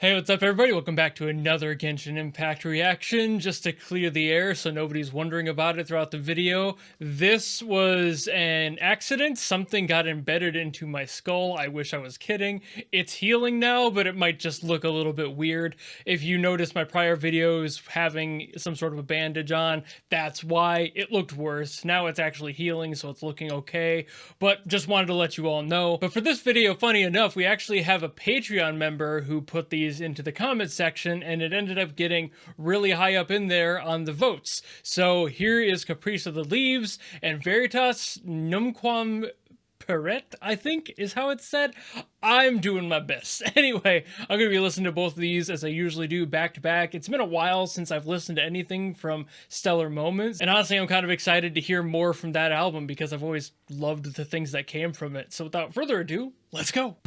Hey, what's up everybody? Welcome back to another Genshin Impact reaction. Just to clear the air so nobody's wondering about it throughout the video, this was an accident. Something got embedded into my skull. I wish I was kidding. It's healing now, but it might just look a little bit weird. If you notice my prior videos having some sort of a bandage on, that's why it looked worse. Now it's actually healing, so it's looking okay, but just wanted to let you all know. But for this video, funny enough, we actually have a Patreon member who put these into the comment section, and it ended up getting really high up in there on the votes. So here is Caprice of the Leaves and Veritas Numquam Perit, I think is how it's said. I'm doing my best. Anyway, I'm going to be listening to both of these as I usually do back to back. It's been a while since I've listened to anything from Stellar Moments, and honestly I'm kind of excited to hear more from that album because I've always loved the things that came from it. So without further ado, let's go.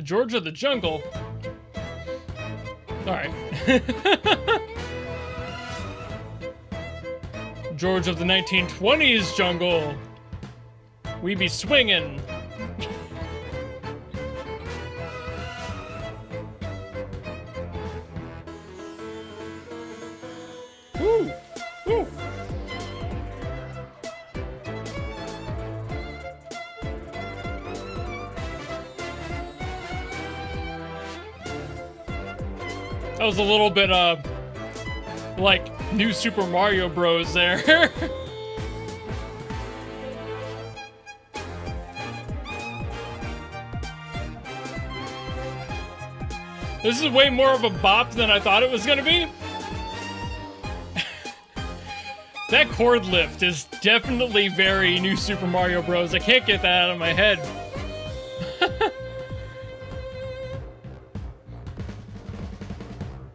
Georgia the Jungle. Alright. George of the 1920s jungle. We be swinging. Woo! Woo! That was a little bit, like New Super Mario Bros. There. This is way more of a bop than I thought it was gonna be. That chord lift is definitely very New Super Mario Bros. I can't get that out of my head.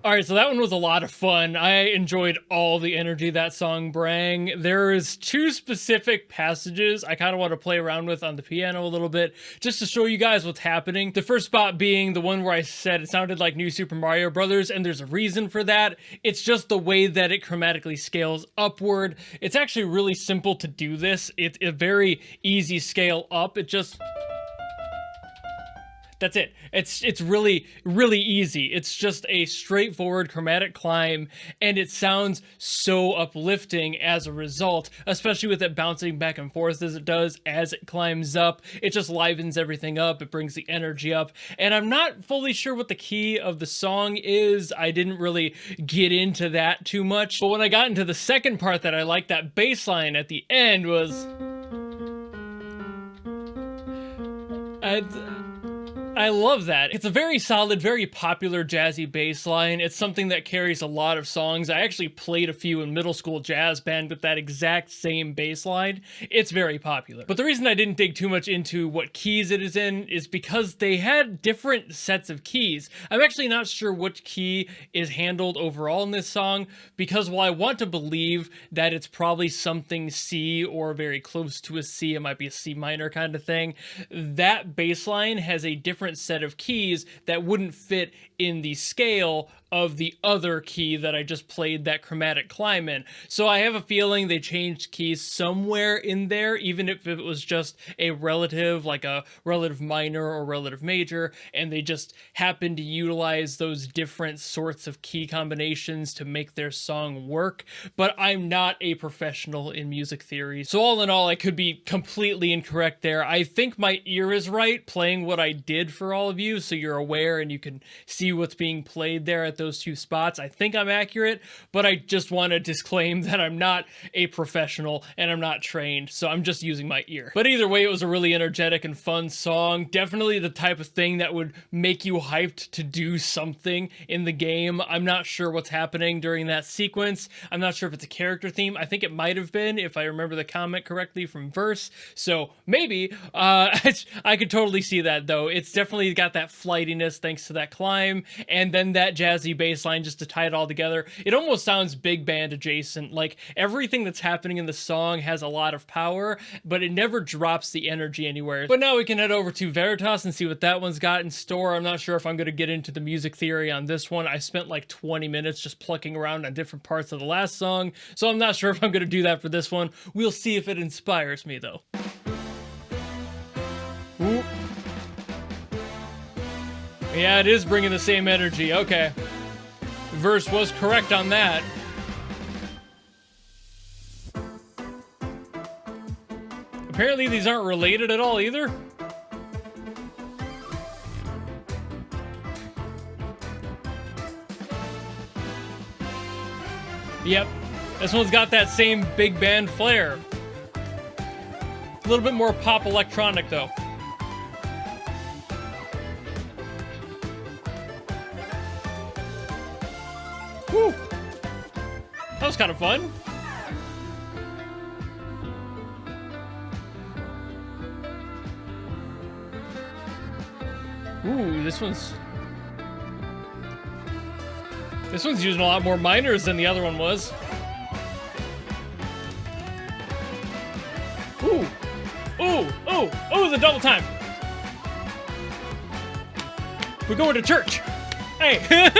Alright, so that one was a lot of fun. I enjoyed all the energy that song bring. There's two specific passages I kind of want to play around with on the piano a little bit, just to show you guys what's happening. The first spot being the one where I said it sounded like New Super Mario Brothers, and there's a reason for that. It's just the way that it chromatically scales upward. It's actually really simple to do this. It's a very easy scale up. It just... That's it. It's really, really easy. It's just a straightforward chromatic climb, and it sounds so uplifting as a result, especially with it bouncing back and forth as it does as it climbs up. It just livens everything up. It brings the energy up, and I'm not fully sure what the key of the song is. I didn't really get into that too much, but when I got into the second part that I liked, that bass line at the end was... I love that. It's a very solid, very popular jazzy bass line. It's something that carries a lot of songs. I actually played a few in middle school jazz band with that exact same bass line. It's very popular. But the reason I didn't dig too much into what keys it is in is because they had different sets of keys. I'm actually not sure which key is handled overall in this song, because while I want to believe that it's probably something C or very close to a C, it might be a C minor kind of thing, that bass line has a different set of keys that wouldn't fit in the scale of the other key that I just played that chromatic climb in. So I have a feeling they changed keys somewhere in there, even if it was just a relative, like a relative minor or relative major, and they just happened to utilize those different sorts of key combinations to make their song work. But I'm not a professional in music theory, so all in all, I could be completely incorrect there. I think my ear is right, playing what I did for all of you, so you're aware and you can see what's being played there at those two spots. I think I'm accurate, but I just want to disclaim that I'm not a professional and I'm not trained, so I'm just using my ear. But either way, it was a really energetic and fun song. Definitely the type of thing that would make you hyped to do something in the game. I'm not sure what's happening during that sequence. I'm not sure if it's a character theme. I think it might have been, if I remember the comment correctly from Verse, so maybe. I could totally see that though. It's definitely got that flightiness thanks to that climb, and then that jazzy bass line just to tie it all together. It almost sounds big band adjacent. Like everything that's happening in the song has a lot of power, but it never drops the energy anywhere. But now we can head over to Veritas and see what that one's got in store. I'm not sure if I'm going to get into the music theory on this one. I spent like 20 minutes just plucking around on different parts of the last song, so I'm not sure if I'm going to do that for this one. We'll see if it inspires me though. Ooh. Yeah, it is bringing the same energy. Okay. Verse was correct on that. Apparently these aren't related at all either. Yep, this one's got that same big band flair. A little bit more pop electronic though. Woo! That was kind of fun. Ooh, this one's using a lot more minors than the other one was. Ooh, ooh, ooh, ooh, the double time. We're going to church. Hey.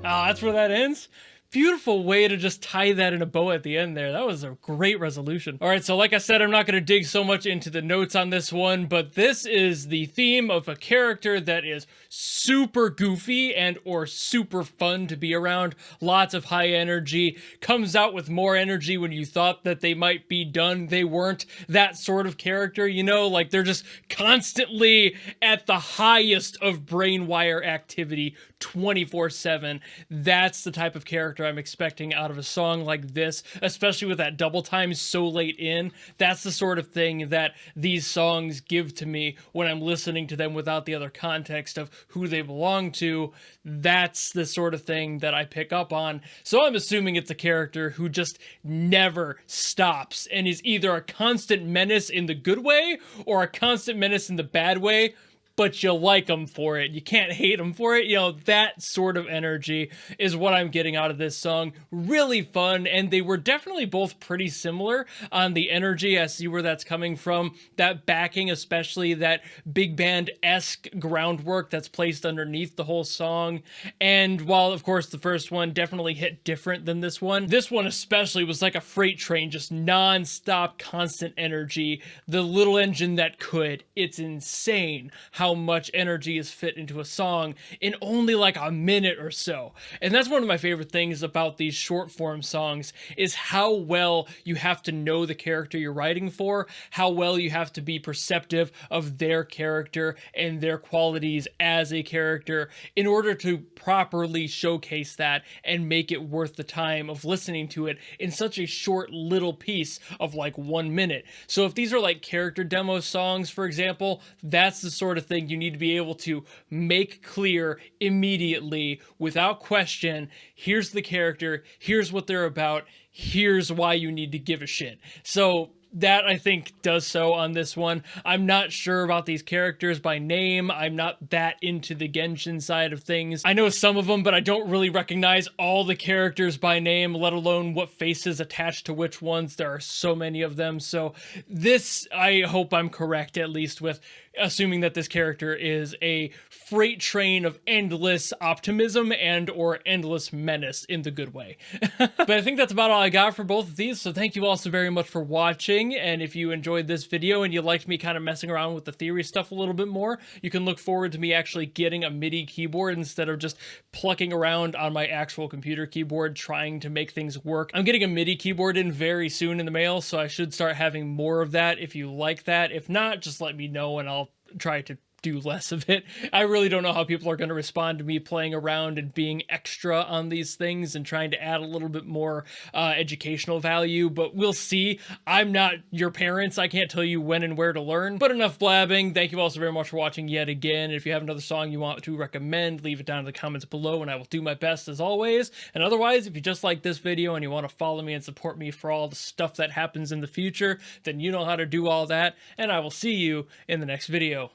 Oh, that's where that ends? Beautiful way to just tie that in a bow at the end there. That was a great resolution. All right, so like I said, I'm not going to dig so much into the notes on this one, but this is the theme of a character that is super goofy and or super fun to be around. Lots of high energy. Comes out with more energy when you thought that they might be done. They weren't. That sort of character, you know, like they're just constantly at the highest of brain wire activity 24/7. That's the type of character I'm expecting out of a song like this, especially with that double time so late in. That's the sort of thing that these songs give to me when I'm listening to them without the other context of who they belong to. That's the sort of thing that I pick up on. So I'm assuming it's a character who just never stops and is either a constant menace in the good way or a constant menace in the bad way, but you like them for it. You can't hate them for it. You know, that sort of energy is what I'm getting out of this song. Really fun, and they were definitely both pretty similar on the energy. I see where that's coming from. That backing, especially that big band-esque groundwork that's placed underneath the whole song. And while, of course, the first one definitely hit different than this one especially was like a freight train, just non-stop, constant energy. The little engine that could. It's insane how much energy is fit into a song in only like a minute or so. And that's one of my favorite things about these short form songs is how well you have to know the character you're writing for, how well you have to be perceptive of their character and their qualities as a character in order to properly showcase that and make it worth the time of listening to it in such a short little piece of like 1 minute. So if these are like character demo songs, for example, that's the sort of thing you need to be able to make clear immediately without question. Here's the character, here's what they're about, here's why you need to give a shit. So that, I think, does so on this one. I'm not sure about these characters by name. I'm not that into the Genshin side of things. I know some of them, but I don't really recognize all the characters by name, let alone what faces attached to which ones. There are so many of them. So this, I hope I'm correct, at least with assuming that this character is a freight train of endless optimism and or endless menace in the good way. But I think that's about all I got for both of these, so thank you all so very much for watching, and if you enjoyed this video and you liked me kind of messing around with the theory stuff a little bit more, you can look forward to me actually getting a MIDI keyboard instead of just plucking around on my actual computer keyboard trying to make things work. I'm getting a MIDI keyboard in very soon in the mail, so I should start having more of that if you like that. If not, just let me know and I'll try to do less of it. I really don't know how people are going to respond to me playing around and being extra on these things and trying to add a little bit more educational value, but we'll see. I'm not your parents. I can't tell you when and where to learn, but enough blabbing. Thank you all so very much for watching yet again. If you have another song you want to recommend, leave it down in the comments below and I will do my best as always. And otherwise, if you just like this video and you want to follow me and support me for all the stuff that happens in the future, then you know how to do all that, and I will see you in the next video.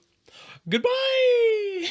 Goodbye!